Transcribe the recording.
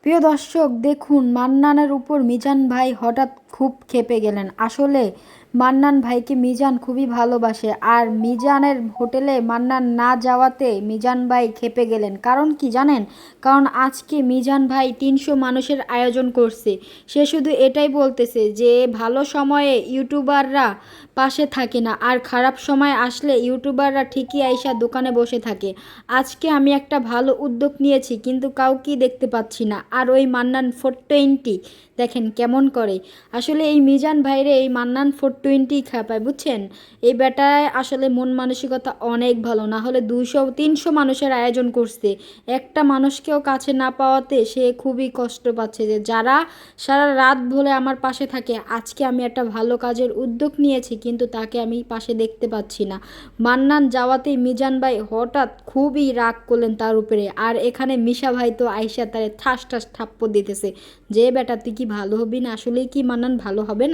প্রিয় দর্শক দেখুন, মান্নানের উপর মিজান ভাই হঠাৎ খুব ক্ষেপে গেলেন। আসলে মান্নান ভাইকে মিজান খুবই ভালোবাসে, আর মিজানের হোটেলে মান্নান না যাওয়াতে মিজান ভাই ক্ষেপে গেলেন। কারণ কি জানেন? কারণ আজকে মিজান ভাই ৩০০ মানুষের আয়োজন করছে। সে শুধু এটাই বলতেছে যে ভালো সময়ে ইউটিউবাররা পাশে থাকে না, আর খারাপ সময় আসলে ইউটিউবাররা ঠিকই আইসা দোকানে বসে থাকে। আজকে আমি একটা ভালো উদ্যোগ নিয়েছি, কিন্তু কাউকেই দেখতে পাচ্ছি না। আর ওই মান্নান 420 দেখেন কেমন করে। আসলে এই মিজান ভাইরে এই মান্নান 420 খাপায়, বুঝছেন? এই বেটায় আসলে মন মানসিকতা অনেক ভালো। না হলে 200-300 মানুষের আয়োজন করছে, একটা মানুষকেও কাছে না পাওয়াতে সে খুবই কষ্ট পাচ্ছে। যে যারা সারা রাত ভরে আমার পাশে থাকে, আজকে আমি একটা ভালো কাজের উদ্যোগ নিয়েছি কিন্তু তাকে আমি পাশে দেখতে পাচ্ছি না। মান্নান যাওয়াতেই মিজান ভাই হঠাৎ খুবই রাগ করলেন তার উপরে। আর এখানে মিশা ভাই তো আইসা তারে ঠাস ঠাস থাপ্পড় দিতেছে যে বেটা তুই কি ভালো হবি না? আসলেই কি মান্নান ভালো হবে না?